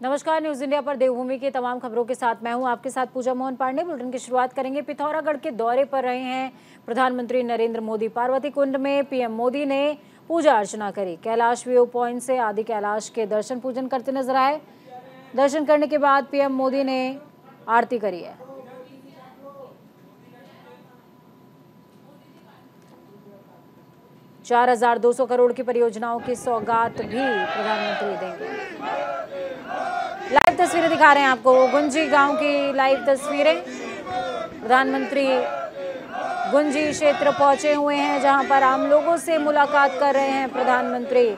नमस्कार, news India पर देवभूमि की तमाम खबरों के साथ मैं हूं आपके साथ पूजा मोहन पांडे। बुलेटिन की शुरुआत करेंगे। पिथौरागढ़ के दौरे पर रहे हैं प्रधानमंत्री नरेंद्र मोदी। पार्वती कुंड में पीएम मोदी ने पूजा अर्चना करी। कैलाश व्यू पॉइंट से आदि कैलाश के दर्शन पूजन करते नजर आए। दर्शन करने के बाद पीएम मोदी ने आरती करी है। ₹4,200 करोड़ की परियोजनाओं की सौगात भी प्रधानमंत्री देंगे। लाइव तस्वीरें दिखा रहे हैं आपको, गुंजी गांव की लाइव तस्वीरें। प्रधानमंत्री गुंजी क्षेत्र पहुंचे हुए हैं, जहां पर आम लोगों से मुलाकात कर रहे हैं प्रधानमंत्री।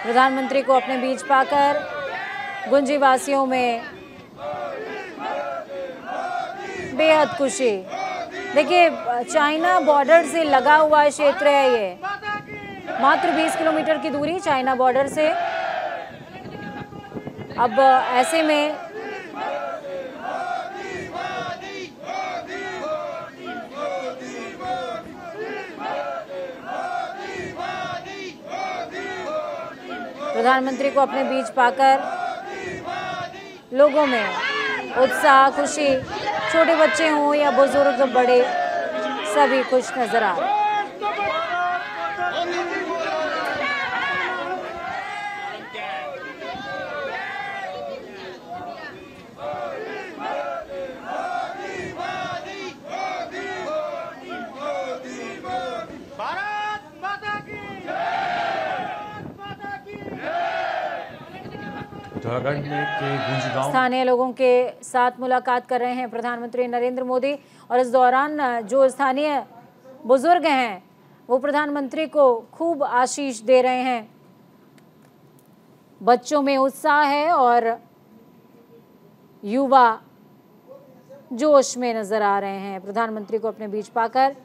प्रधानमंत्री को अपने बीच पाकर गुंजी वासियों में बेहद खुशी। देखिए, चाइना बॉर्डर से लगा हुआ क्षेत्र है ये, मात्र 20 किलोमीटर की दूरी चाइना बॉर्डर से। अब ऐसे में प्रधानमंत्री को अपने बीच पाकर लोगों में उत्साह, खुशी, छोटे बच्चे हों या बुजुर्ग बड़े, सभी खुश नजर आ रहे हैं। स्थानीय लोगों के साथ मुलाकात कर रहे हैं प्रधानमंत्री नरेंद्र मोदी, और इस दौरान जो स्थानीय बुजुर्ग हैं वो प्रधानमंत्री को खूब आशीष दे रहे हैं। बच्चों में उत्साह है और युवा जोश में नजर आ रहे हैं प्रधानमंत्री को अपने बीच पाकर।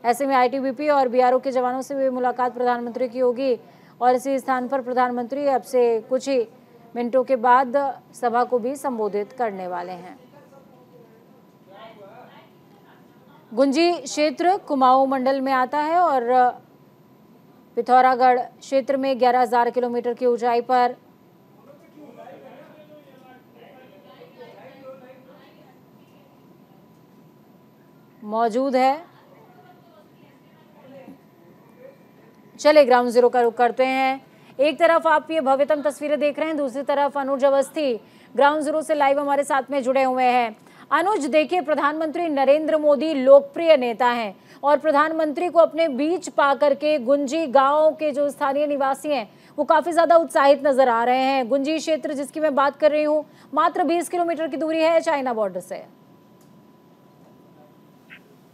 ऐसे में आईटीबीपी और बीआरओ के जवानों से भी मुलाकात प्रधानमंत्री की होगी, और इसी स्थान पर प्रधानमंत्री अब से कुछ ही मिनटों के बाद सभा को भी संबोधित करने वाले हैं। गुंजी क्षेत्र कुमाऊं मंडल में आता है और पिथौरागढ़ क्षेत्र में 11,000 किलोमीटर की ऊंचाई पर मौजूद है। चले ग्राउंड जीरो का रुख करते हैं। एक तरफ आप ये भव्यतम तस्वीरें देख रहे हैं, दूसरी तरफ अनुज अवस्थी ग्राउंड जीरो से लाइव हमारे साथ में जुड़े हुए हैं। अनुज, देखिए, प्रधानमंत्री नरेंद्र मोदी लोकप्रिय नेता हैं और प्रधानमंत्री को अपने बीच पा करके गुंजी गांव के जो स्थानीय निवासी हैं वो काफी ज्यादा उत्साहित नजर आ रहे हैं। गुंजी क्षेत्र जिसकी मैं बात कर रही हूँ, मात्र 20 किलोमीटर की दूरी है चाइना बॉर्डर से।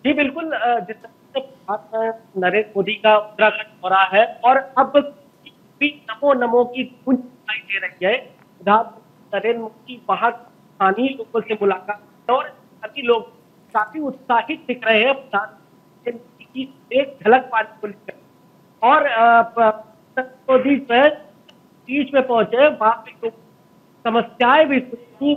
जी बिल्कुल, जिस तरह नरेंद्र मोदी का उत्तराखंड दौरा है और अब भी नमो नमो की गूंज सुनाई दे रही है। प्रधानमंत्री नरेंद्र मोदी वहां स्थानीय लोगों से मुलाकात और सभी लोग काफी उत्साहित दिख रहे हैं प्रधानमंत्री की एक झलक पाने को लेकर। और मोदी बीच में पहुंचे, वहां पे समस्याएं भी सुनी,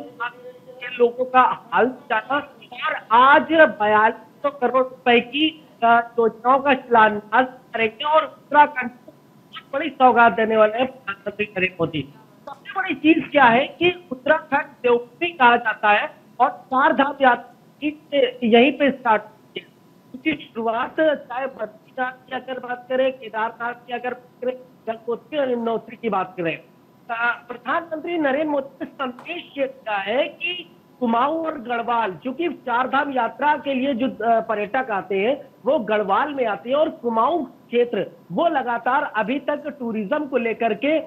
लोगों का हाल जाना, और आज 4200 करोड़ रुपए की योजनाओं का शिलान्यास करेंगे और उत्तराखंड को बहुत बड़ी सौगात देने वाले हैं प्रधानमंत्री नरेंद्र मोदी। सबसे बड़ी चीज क्या है कि उत्तराखंड देवभूमि कहा जाता है और 4 धाम यात्रा यहीं पे स्टार्ट होती है। उसकी शुरुआत चाहे बद्रीनाथ की अगर बात करें, केदारनाथ की अगर बात करें, गंगोत्री और यमुनोत्री की बात करें, प्रधानमंत्री नरेंद्र मोदी ने संदेश ये दिया है कि कुमाऊं और गढ़वाल, चूंकि 4 धाम यात्रा के लिए जो पर्यटक आते हैं वो गढ़वाल में आते हैं, और कुमाऊं क्षेत्र वो लगातार अभी तक टूरिज्म को लेकर के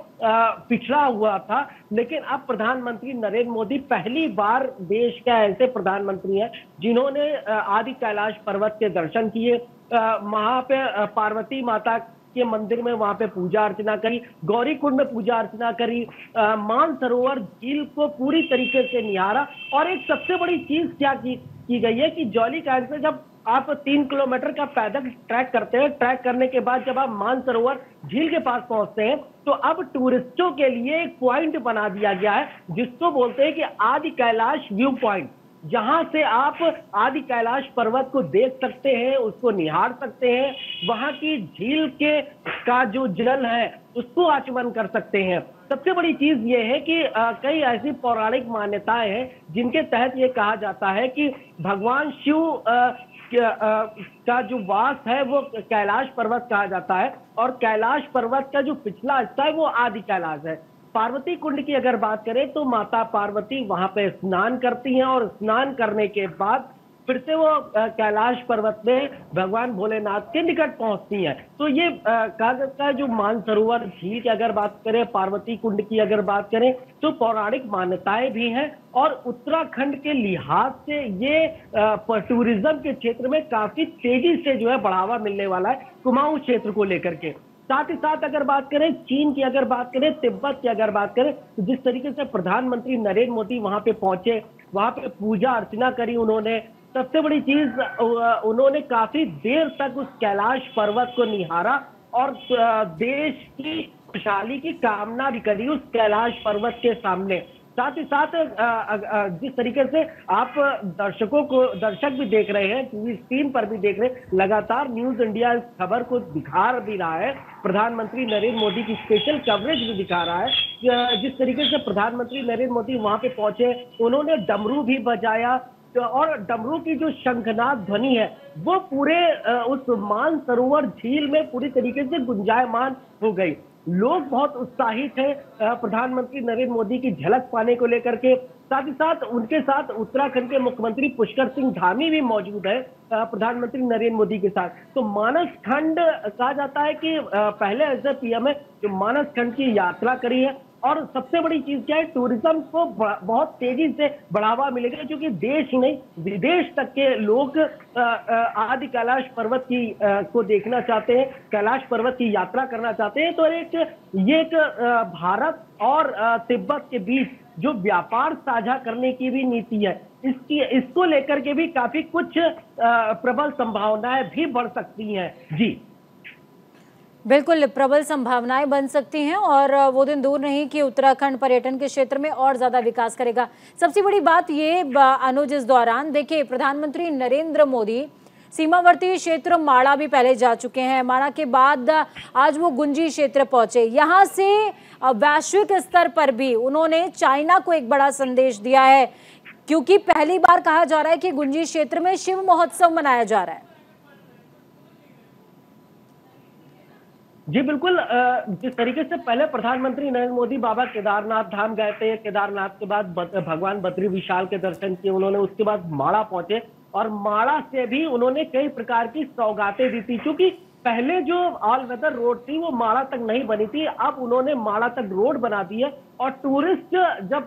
पिछड़ा हुआ था। लेकिन अब प्रधानमंत्री नरेंद्र मोदी पहली बार देश का ऐसे प्रधानमंत्री हैं जिन्होंने आदि कैलाश पर्वत के दर्शन किए, वहां पे पार्वती माता के मंदिर में वहां पे पूजा अर्चना करी, गौरी कुंड में पूजा अर्चना करी, मानसरोवर झील को पूरी तरीके से निहारा। और एक सबसे बड़ी चीज क्या की गई है कि जॉली कैंट से जब आप 3 किलोमीटर का पैदल ट्रैक करते हैं। ट्रैक करने के बाद जब आप मानसरोवर झील के पास पहुंचते हैं तो अब टूरिस्टों के लिए एक पॉइंट बना दिया गया है जिसको बोलते हैं कि आदि कैलाश व्यू पॉइंट, जहां से आप आदि कैलाश पर्वत को देख सकते हैं, उसको निहार सकते हैं, वहां की झील के का जो जल है उसको आचमन कर सकते हैं। सबसे बड़ी चीज ये है कि कई ऐसी पौराणिक मान्यताएं हैं जिनके तहत ये कहा जाता है कि भगवान शिव का जो वास है वो कैलाश पर्वत कहा जाता है, और कैलाश पर्वत का जो पिछला हिस्सा है वो आदि कैलाश है। पार्वती कुंड की अगर बात करें तो माता पार्वती वहां पे स्नान करती हैं और स्नान करने के बाद फिर से वो कैलाश पर्वत में भगवान भोलेनाथ के निकट पहुंचती हैं। तो ये कहा जाता है जो मानसरोवर झील की अगर बात करें, पार्वती कुंड की अगर बात करें, तो पौराणिक मान्यताएं भी हैं और उत्तराखंड के लिहाज से ये टूरिज्म के क्षेत्र में काफी तेजी से जो है बढ़ावा मिलने वाला है कुमाऊं क्षेत्र को लेकर के। साथ ही साथ अगर बात करें चीन की, अगर बात करें तिब्बत की, अगर बात करें तो जिस तरीके से प्रधानमंत्री नरेंद्र मोदी वहां पे पहुंचे, वहां पे पूजा अर्चना करी उन्होंने, सबसे बड़ी चीज उन्होंने काफी देर तक उस कैलाश पर्वत को निहारा और देश की खुशहाली की कामना भी करी उस कैलाश पर्वत के सामने। साथ ही साथ जिस तरीके से आप दर्शक भी देख रहे हैं, टीवी स्क्रीन पर भी देख रहे हैं, लगातार न्यूज इंडिया इस खबर को दिखा भी रहा है, प्रधानमंत्री नरेंद्र मोदी की स्पेशल कवरेज भी दिखा रहा है। जिस तरीके से प्रधानमंत्री नरेंद्र मोदी वहां पे पहुंचे, उन्होंने डमरू भी बजाया और डमरू की जो शंखनाद ध्वनि है वो पूरे उस मानसरोवर झील में पूरी तरीके से गुंजायमान हो गई। लोग बहुत उत्साहित हैं प्रधानमंत्री नरेंद्र मोदी की झलक पाने को लेकर के। साथ ही साथ उनके साथ उत्तराखंड के मुख्यमंत्री पुष्कर सिंह धामी भी मौजूद है प्रधानमंत्री नरेंद्र मोदी के साथ। तो मानस खंड कहा जाता है कि पहले ऐसे पीएम है जो मानस खंड की यात्रा करी है, और सबसे बड़ी चीज क्या है, टूरिज्म को बहुत तेजी से बढ़ावा मिलेगा क्योंकि देश ही नहीं विदेश तक के लोग आदि कैलाश पर्वत की को देखना चाहते हैं, कैलाश पर्वत की यात्रा करना चाहते हैं। तो एक भारत और तिब्बत के बीच जो व्यापार साझा करने की भी नीति है, इसको लेकर के भी काफी कुछ प्रबल संभावनाएं भी बढ़ सकती हैं। जी बिल्कुल, प्रबल संभावनाएं बन सकती हैं और वो दिन दूर नहीं कि उत्तराखंड पर्यटन के क्षेत्र में और ज़्यादा विकास करेगा। सबसे बड़ी बात ये अनुज, इस दौरान देखिए प्रधानमंत्री नरेंद्र मोदी सीमावर्ती क्षेत्र माड़ा भी पहले जा चुके हैं। माड़ा के बाद आज वो गुंजी क्षेत्र पहुंचे। यहाँ से वैश्विक स्तर पर भी उन्होंने चाइना को एक बड़ा संदेश दिया है, क्योंकि पहली बार कहा जा रहा है कि गुंजी क्षेत्र में शिव महोत्सव मनाया जा रहा है। जी बिल्कुल, जिस तरीके से पहले प्रधानमंत्री नरेंद्र मोदी बाबा केदारनाथ धाम गए थे, केदारनाथ के बाद भगवान बद्री विशाल के दर्शन किए उन्होंने, उसके बाद माड़ा पहुंचे और माड़ा से भी उन्होंने कई प्रकार की सौगातें दी थी। क्योंकि पहले जो ऑल वेदर रोड थी वो माड़ा तक नहीं बनी थी, अब उन्होंने माड़ा तक रोड बना दी है और टूरिस्ट जब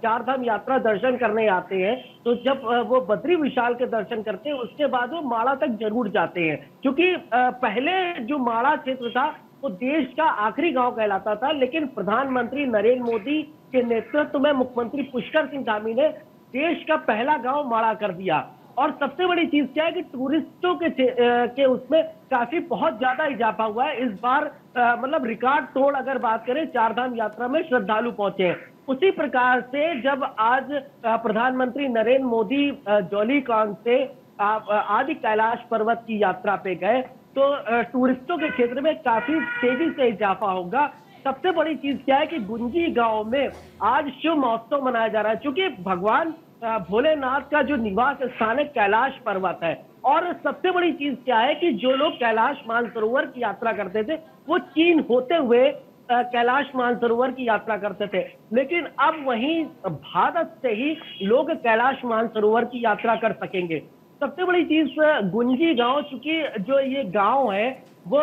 चार धाम यात्रा दर्शन करने आते हैं तो जब वो बद्री विशाल के दर्शन करते हैं उसके बाद वो माड़ा तक जरूर जाते हैं। क्योंकि पहले जो माड़ा क्षेत्र था वो देश का आखिरी गांव कहलाता था, लेकिन प्रधानमंत्री नरेंद्र मोदी के नेतृत्व में मुख्यमंत्री पुष्कर सिंह धामी ने देश का पहला गांव माड़ा कर दिया। और सबसे बड़ी चीज क्या है कि टूरिस्टों के उसमें काफी बहुत ज्यादा इजाफा हुआ है इस बार, मतलब रिकॉर्ड तोड़ अगर बात करें चार धाम यात्रा में श्रद्धालु पहुंचे हैं। उसी प्रकार से जब आज प्रधानमंत्री नरेंद्र मोदी जौलीकॉन से आदि कैलाश पर्वत की यात्रा पे गए तो टूरिस्टों के क्षेत्र में काफी तेजी से इजाफा होगा। सबसे बड़ी चीज क्या है कि गुंजी गांव में आज शिव महोत्सव मनाया जा रहा है, क्योंकि भगवान भोलेनाथ का जो निवास स्थान है कैलाश पर्वत है। और सबसे बड़ी चीज क्या है कि जो लोग कैलाश मानसरोवर की यात्रा करते थे वो चीन होते हुए कैलाश मानसरोवर की यात्रा करते थे, लेकिन अब वहीं भारत से ही लोग कैलाश मानसरोवर की यात्रा कर सकेंगे। सबसे बड़ी चीज गुंजी गांव, चूंकि जो ये गांव है वो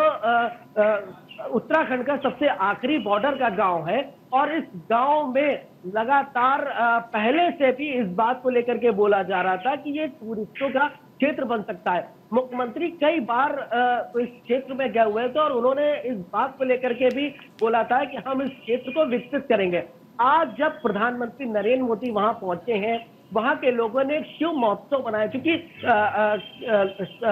उत्तराखंड का सबसे आखिरी बॉर्डर का गांव है और इस गांव में लगातार पहले से भी इस बात को लेकर के बोला जा रहा था कि ये टूरिस्टों का क्षेत्र बन सकता है। मुख्यमंत्री कई बार इस क्षेत्र में गए हुए थे और उन्होंने इस बात को लेकर के भी बोला था कि हम इस क्षेत्र को विकसित करेंगे। आज जब प्रधानमंत्री नरेंद्र मोदी वहां पहुंचे हैं वहां के लोगों ने एक शिव महोत्सव बनाया, क्योंकि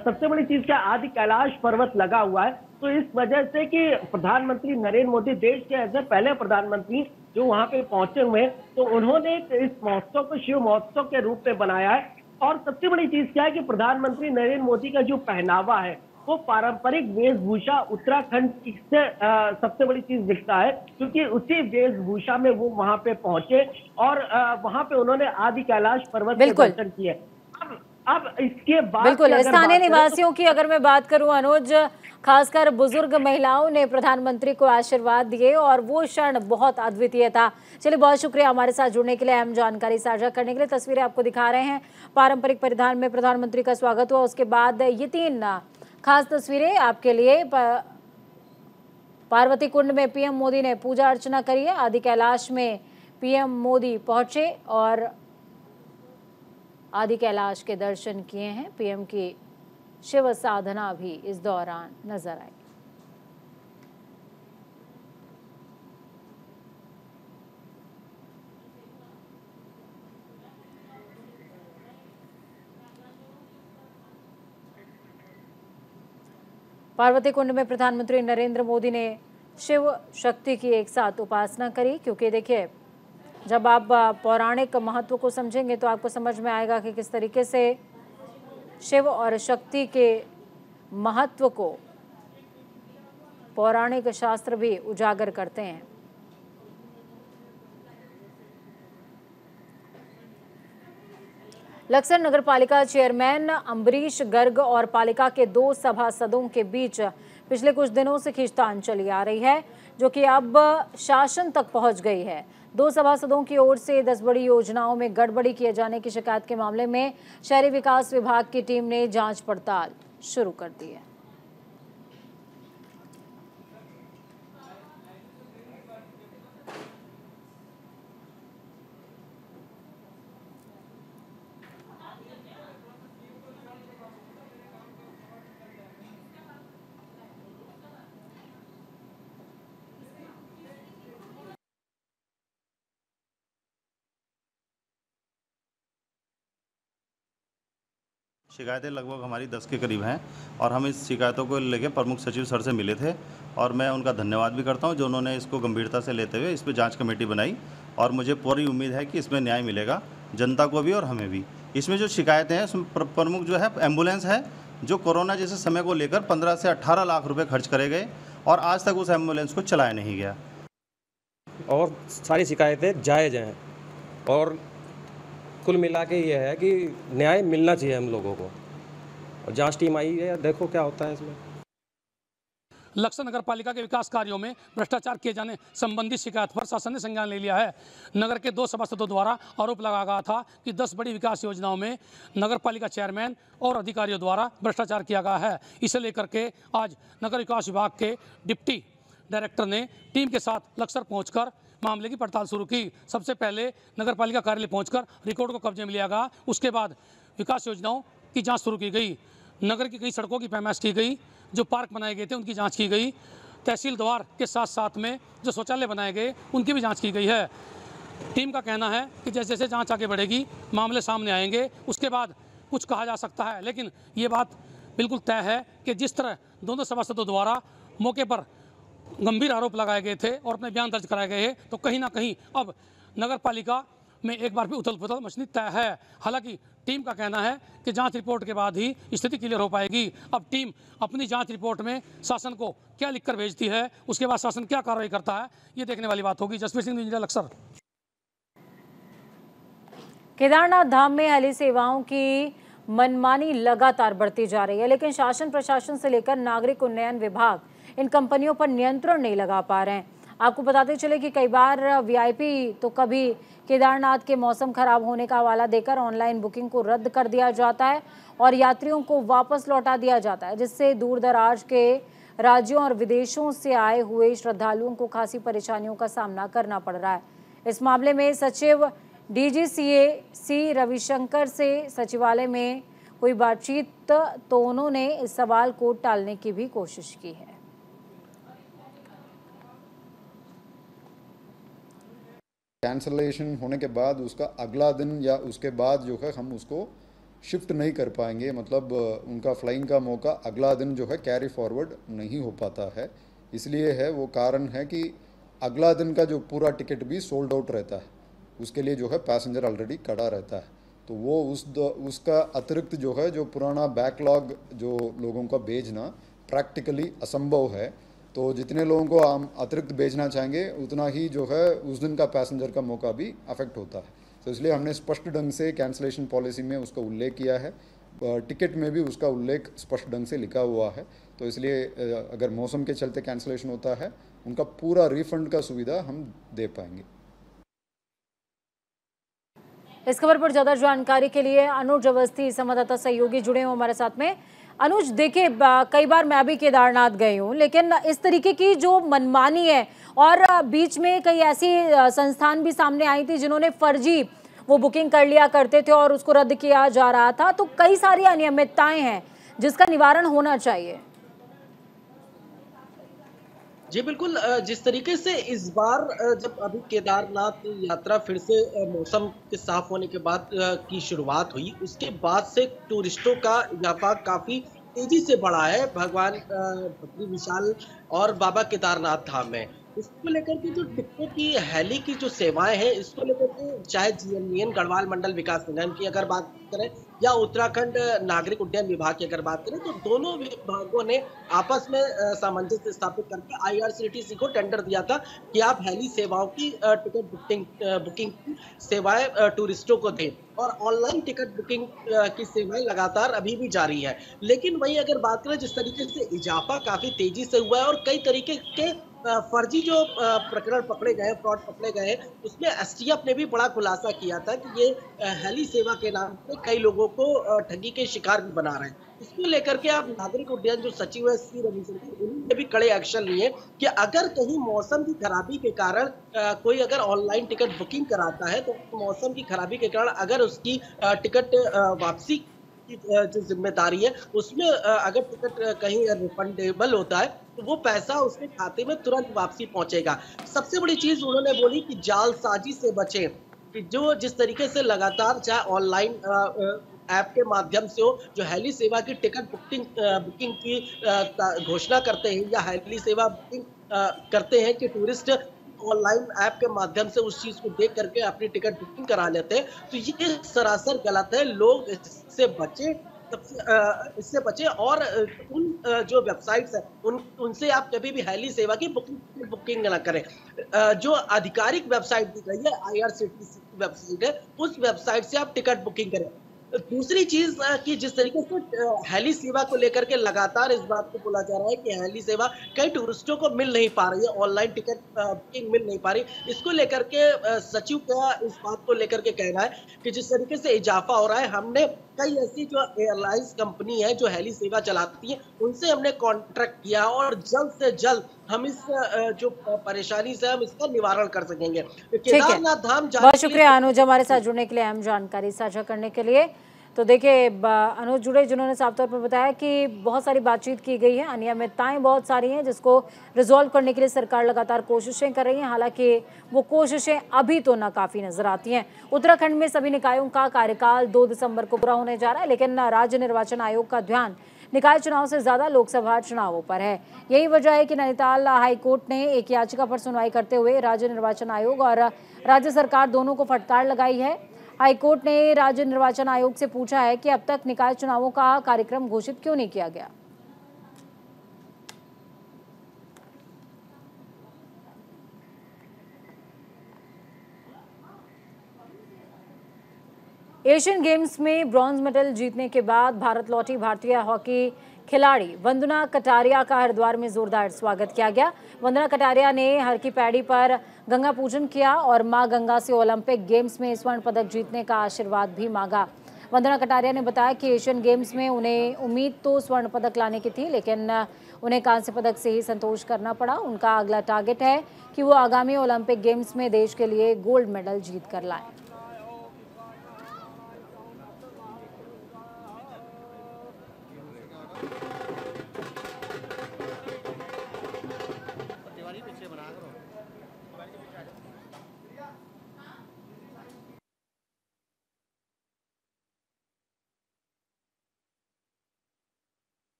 सबसे बड़ी चीज क्या, आदि कैलाश पर्वत लगा हुआ है। तो इस वजह से कि प्रधानमंत्री नरेंद्र मोदी देश के ऐसे पहले प्रधानमंत्री जो वहां पे पहुंचे हुए हैं, तो उन्होंने इस महोत्सव को शिव महोत्सव के रूप में बनाया है। और सबसे बड़ी चीज क्या है कि प्रधानमंत्री नरेंद्र मोदी का जो पहनावा है वो पारंपरिक वेशभूषा उत्तराखंड से सबसे बड़ी चीज दिखता है, क्योंकि उसी वेशभूषा में वो वहां पे पहुंचे और वहां पे उन्होंने आदि कैलाश पर्वत के बिल्कुल दर्शन किए। अब इसके बाद बिल्कुल अगर स्थानीय बात करें निवासियों की अगर मैं बात करूं अनुज, खासकर बुजुर्ग महिलाओं ने प्रधानमंत्री को आशीर्वाद दिए और वो क्षण बहुत अद्वितीय था। चलिए, बहुत शुक्रिया हमारे साथ जुड़ने के लिए, अहम जानकारी साझा करने के लिए। तस्वीरें आपको दिखा रहे हैं, पारंपरिक परिधान में प्रधानमंत्री का स्वागत हुआ। उसके बाद ये 3 खास तस्वीरें आपके लिए। पार्वती कुंड में पीएम मोदी ने पूजा अर्चना करी है। आदि कैलाश में पीएम मोदी पहुंचे और आदि कैलाश के दर्शन किए हैं। पीएम की शिव साधना भी इस दौरान नजर आई। पार्वती कुंड में प्रधानमंत्री नरेंद्र मोदी ने शिव शक्ति की एक साथ उपासना करी, क्योंकि देखिए, जब आप पौराणिक महत्व को समझेंगे तो आपको समझ में आएगा कि किस तरीके से शिव और शक्ति के महत्व को पौराणिक शास्त्र भी उजागर करते हैं। लक्सर नगर पालिका चेयरमैन अम्बरीश गर्ग और पालिका के 2 सभासदों के बीच पिछले कुछ दिनों से खींचतान चली आ रही है, जो कि अब शासन तक पहुंच गई है। 2 सभासदों की ओर से 10 बड़ी योजनाओं में गड़बड़ी किए जाने की शिकायत के मामले में शहरी विकास विभाग की टीम ने जांच पड़ताल शुरू कर दी है। शिकायतें लगभग हमारी 10 के करीब हैं और हम इस शिकायतों को लेकर प्रमुख सचिव सर से मिले थे और मैं उनका धन्यवाद भी करता हूं जो उन्होंने इसको गंभीरता से लेते हुए इस पर जांच कमेटी बनाई और मुझे पूरी उम्मीद है कि इसमें न्याय मिलेगा, जनता को भी और हमें भी। इसमें जो शिकायतें हैं उसमें प्रमुख जो है एम्बुलेंस है, जो कोरोना जैसे समय को लेकर 15 से 18 लाख रुपये खर्च करे गए और आज तक उस एम्बुलेंस को चलाया नहीं गया। और सारी शिकायतें जायज़ हैं और कुल मिला के ये है कि न्याय मिलना चाहिए हम लोगों को। और जांच टीम आई है, देखो क्या होता है इसमें। लक्सर नगर पालिका के विकास कार्यों में भ्रष्टाचार किए जाने संबंधी शिकायत पर शासन ने संज्ञान ले लिया है। नगर के 2 सभासदों द्वारा आरोप लगाया गया था कि 10 बड़ी विकास योजनाओं में नगर पालिका चेयरमैन और अधिकारियों द्वारा भ्रष्टाचार किया गया है। इसे लेकर के आज नगर विकास विभाग के डिप्टी डायरेक्टर ने टीम के साथ लक्सर पहुंचकर मामले की पड़ताल शुरू की। सबसे पहले नगर पालिका कार्यालय पहुंचकर रिकॉर्ड को कब्जे में लिया गया। उसके बाद विकास योजनाओं की जांच शुरू की गई। नगर की कई सड़कों की पैमाइश की गई, जो पार्क बनाए गए थे उनकी जांच की गई। तहसील द्वार के साथ साथ में जो शौचालय बनाए गए उनकी भी जांच की गई है। टीम का कहना है कि जैसे जैसे जांच आगे बढ़ेगी मामले सामने आएंगे, उसके बाद कुछ कहा जा सकता है। लेकिन ये बात बिल्कुल तय है कि जिस तरह दोनों सभासदों द्वारा मौके पर गंभीर आरोप लगाए गए थे और अपने बयान दर्ज कराए गए हैं, तो कहीं ना कहीं अब नगर पालिका में एक बार भी उथल पुथल मचनी तय है। हालांकि टीम का कहना है कि जांच रिपोर्ट के बाद ही स्थिति क्लियर हो पाएगी। अब टीम अपनी जांच रिपोर्ट में शासन को क्या लिखकर भेजती है, उसके बाद शासन क्या कार्रवाई करता है, ये देखने वाली बात होगी। जसवीर सिंह, इंजीनियर, लक्सर। केदारनाथ धाम में हेली सेवाओं की मनमानी लगातार बढ़ती जा रही है, लेकिन शासन प्रशासन से लेकर नागरिक उन्नयन विभाग इन कंपनियों पर नियंत्रण नहीं लगा पा रहे हैं। आपको बताते चले कि कई बार वीआईपी तो कभी केदारनाथ के मौसम खराब होने का हवाला देकर ऑनलाइन बुकिंग को रद्द कर दिया जाता है और यात्रियों को वापस लौटा दिया जाता है, जिससे दूर दराज के राज्यों और विदेशों से आए हुए श्रद्धालुओं को खासी परेशानियों का सामना करना पड़ रहा है। इस मामले में सचिव डीजीसीए सी रविशंकर से सचिवालय में हुई बातचीत तो उन्होंने इस सवाल को टालने की भी कोशिश की है। कैंसलेशन होने के बाद उसका अगला दिन या उसके बाद जो है हम उसको शिफ्ट नहीं कर पाएंगे, मतलब उनका फ्लाइंग का मौका अगला दिन जो है कैरी फॉरवर्ड नहीं हो पाता है। इसलिए है वो कारण है कि अगला दिन का जो पूरा टिकट भी सोल्ड आउट रहता है, उसके लिए जो है पैसेंजर ऑलरेडी खड़ा रहता है। तो वो उसका अतिरिक्त जो है जो पुराना बैकलॉग जो लोगों का भेजना प्रैक्टिकली असंभव है। तो जितने लोगों को हम अतिरिक्त भेजना चाहेंगे उतना ही जो है उस दिन का पैसेंजर का मौका भी अफेक्ट होता है। तो इसलिए हमने स्पष्ट ढंग से कैंसलेशन पॉलिसी में उसका उल्लेख किया है, टिकट में भी उसका उल्लेख स्पष्ट ढंग से लिखा हुआ है। तो इसलिए अगर मौसम के चलते कैंसलेशन होता है उनका पूरा रिफंड का सुविधा हम दे पाएंगे। इस खबर पर ज्यादा जानकारी के लिए अनुज अवस्थी संवाददाता सहयोगी जुड़े हुए हमारे साथ में। अनुज, देखिए कई बार मैं भी केदारनाथ गई हूँ, लेकिन इस तरीके की जो मनमानी है और बीच में कई ऐसी संस्थान भी सामने आई थी जिन्होंने फर्जी वो बुकिंग कर लिया करते थे और उसको रद्द किया जा रहा था। तो कई सारी अनियमितताएं हैं जिसका निवारण होना चाहिए। जी बिल्कुल, जिस तरीके से इस बार जब अभी केदारनाथ यात्रा फिर से मौसम के साफ होने के बाद की शुरुआत हुई, उसके बाद से टूरिस्टों का इजाफा काफ़ी तेजी से बढ़ा है भगवान बद्री विशाल और बाबा केदारनाथ धाम में। इसको लेकर के जो टिकटों की हेली की जो सेवाएं हैं, इसको लेकर के चाहे जीएमवीएन गढ़वाल मंडल विकास निगम की अगर बात करें या उत्तराखंड नागरिक उड्डयन विभाग की अगर बात करें, तो दोनों विभागों ने आपस में सामंजस्य स्थापित करके आईआरसीटीसी को टेंडर दिया था कि आप हेली सेवाओं की टिकट बुकिंग की सेवाएं टूरिस्टों को दें, और ऑनलाइन टिकट बुकिंग की सेवाएं लगातार अभी भी जारी है। लेकिन वहीं अगर बात करें जिस तरीके से इजाफा काफी तेजी से हुआ है और कई तरीके के फर्जी जो प्रकरण पकड़े गए, फ्रॉड पकड़े गए, उसमें एसटीएफ ने भी बड़ा खुलासा किया था कि ये हेली सेवा के नाम पे कई लोगों को ठगी के शिकार भी बना रहे हैं। इसको लेकर के आप नागरिक उड्डयन जो सचिव है सी रविशंकर, उन्होंने भी कड़े एक्शन लिए कि अगर कहीं मौसम की खराबी के कारण कोई अगर ऑनलाइन टिकट बुकिंग कराता है, तो मौसम की खराबी के कारण अगर उसकी टिकट वापसी जो जिम्मेदारी है उसमें अगर टिकट कहीं रिफंडेबल होता है तो वो पैसा उसके खाते में तुरंत वापसी पहुंचेगा। सबसे बड़ी चीज उन्होंने बोली कि जालसाजी से बचें, कि जो जिस तरीके से लगातार चाहे ऑनलाइन ऐप के माध्यम से हो, जो हेली सेवा की टिकट बुकिंग की घोषणा करते हैं या हेली सेवा बुकिंग करते हैं कि टूरिस्ट ऑनलाइन ऐप के माध्यम से उस चीज को देख करके अपनी टिकट बुकिंग करा लेते हैं, तो ये सरासर गलत है। लोग इससे बचे, इससे बचे और उन जो वेबसाइट्स है उनसे आप कभी भी हेली सेवा की बुकिंग ना करें। जो आधिकारिक वेबसाइट दी गई है आईआरसीटीसी की वेबसाइट है, उस वेबसाइट से आप टिकट बुकिंग करें। दूसरी चीज कि जिस तरीके से हेली सेवा को लेकर के लगातार इस बात को बोला जा रहा है कि हेली सेवा कई टूरिस्टों को मिल नहीं पा रही है, ऑनलाइन टिकट बुकिंग मिल नहीं पा रही, इसको लेकर के सचिव का इस बात को लेकर के कहना है कि जिस तरीके से इजाफा हो रहा है, हमने कई ऐसी जो एयरलाइंस कंपनी है जो हेली सेवा चलाती है उनसे हमने कॉन्ट्रैक्ट किया और जल्द से जल्द हम इस जो परेशानी से हम इसका निवारण कर सकेंगे। केदारनाथ धाम बहुत शुक्रिया अनुज हमारे साथ जुड़ने के लिए, अहम जानकारी साझा करने के लिए। तो देखिए अनुज जुड़े जिन्होंने साफ तौर पर बताया कि बहुत सारी बातचीत की गई है, अनियमितताएं बहुत सारी हैं जिसको रिजॉल्व करने के लिए सरकार लगातार कोशिशें कर रही है। हालांकि वो कोशिशें अभी तो नाकाफी नजर आती हैं। उत्तराखंड में सभी निकायों का कार्यकाल 2 दिसंबर को पूरा होने जा रहा है, लेकिन राज्य निर्वाचन आयोग का ध्यान निकाय चुनाव से ज्यादा लोकसभा चुनावों पर है। यही वजह है कि नैनीताल हाईकोर्ट ने एक याचिका पर सुनवाई करते हुए राज्य निर्वाचन आयोग और राज्य सरकार दोनों को फटकार लगाई है। हाईकोर्ट ने राज्य निर्वाचन आयोग से पूछा है कि अब तक निकाय चुनावों का कार्यक्रम घोषित क्यों नहीं किया गया। एशियन गेम्स में ब्रॉन्ज मेडल जीतने के बाद भारत लौटी भारतीय हॉकी खिलाड़ी वंदना कटारिया का हरिद्वार में जोरदार स्वागत किया गया। वंदना कटारिया ने हर की पैड़ी पर गंगा पूजन किया और मां गंगा से ओलंपिक गेम्स में स्वर्ण पदक जीतने का आशीर्वाद भी मांगा। वंदना कटारिया ने बताया कि एशियन गेम्स में उन्हें उम्मीद तो स्वर्ण पदक लाने की थी, लेकिन उन्हें कांस्य पदक से ही संतोष करना पड़ा। उनका अगला टारगेट है कि वो आगामी ओलंपिक गेम्स में देश के लिए गोल्ड मेडल जीत कर लाएं।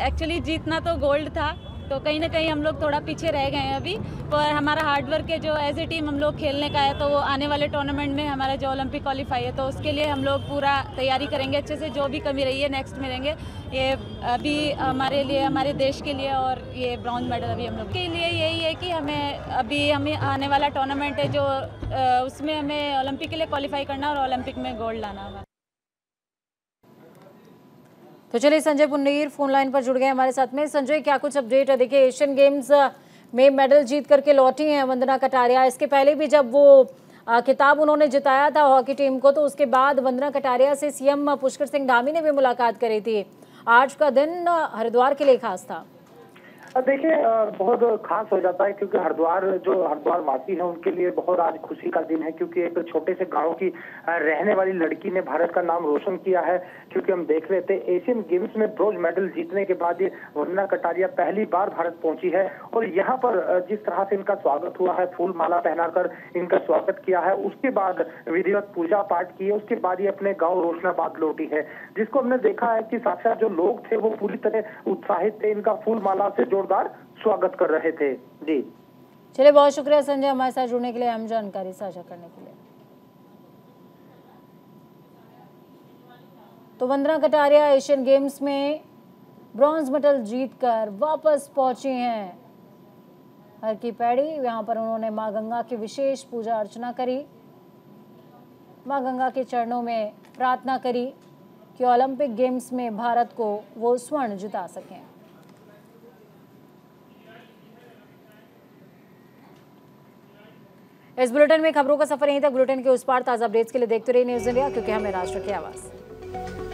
एक्चुअली जीतना तो गोल्ड था, तो कहीं ना कहीं हम लोग थोड़ा पीछे रह गए हैं अभी, पर हमारा हार्डवर्क है जो एज ए टीम हम लोग खेलने का है, तो वो आने वाले टूर्नामेंट में हमारा जो ओलंपिक क्वालिफाई है तो उसके लिए हम लोग पूरा तैयारी करेंगे अच्छे से। जो भी कमी रही है नेक्स्ट में रहेंगे। ये अभी हमारे लिए, हमारे देश के लिए, और ये ब्रॉन्ज मेडल अभी हम लोग के लिए यही है कि हमें आने वाला टूर्नामेंट है जो उसमें हमें ओलंपिक के लिए क्वालिफाई करना और ओलंपिक में गोल्ड लाना हमारा। तो चलिए संजय पुन्नीर फोन लाइन पर जुड़ गए हमारे साथ में। संजय, क्या कुछ अपडेट है? देखिए एशियन गेम्स में मेडल जीत करके लौटी हैं वंदना कटारिया। इसके पहले भी जब वो खिताब उन्होंने जिताया था हॉकी टीम को, तो उसके बाद वंदना कटारिया से सीएम पुष्कर सिंह धामी ने भी मुलाकात करी थी। आज का दिन हरिद्वार के लिए खास था। देखिए बहुत खास हो जाता है क्योंकि हरिद्वार वासी हैं उनके लिए बहुत आज खुशी का दिन है, क्योंकि एक छोटे से गांव की रहने वाली लड़की ने भारत का नाम रोशन किया है। क्योंकि हम देख रहे थे एशियन गेम्स में ब्रॉन्ज मेडल जीतने के बाद ये वंदना कटारिया पहली बार भारत पहुंची है, और यहाँ पर जिस तरह से इनका स्वागत हुआ है, फूल माला पहनाकर इनका स्वागत किया है, उसके बाद विधिवत पूजा पाठ की है, उसके बाद ये अपने गाँव रोशनाबाद लौटी है, जिसको हमने देखा है कि साक्षात जो लोग थे वो पूरी तरह उत्साहित थे, इनका फूल माला से जोरदार स्वागत कर रहे थे। जी चलिए, बहुत शुक्रिया संजय हमारे साथ जुड़ने के लिए, अहम जानकारी साझा करने के लिए। तो वंदना कटारिया एशियन गेम्स में ब्रॉन्ज मेडल जीतकर वापस पहुंची हैं हर की पैड़ी। यहाँ पर उन्होंने मां गंगा की विशेष पूजा अर्चना करी, मां गंगा के चरणों में प्रार्थना करी कि ओलंपिक गेम्स में भारत को वो स्वर्ण जिता सकें। इस बुलेटिन में खबरों का सफर यहीं तक। बुलेटिन के उस पार ताजा अपडेट्स के लिए देखते रहिए न्यूज़ इंडिया, क्योंकि हमें राष्ट्र की आवाज़।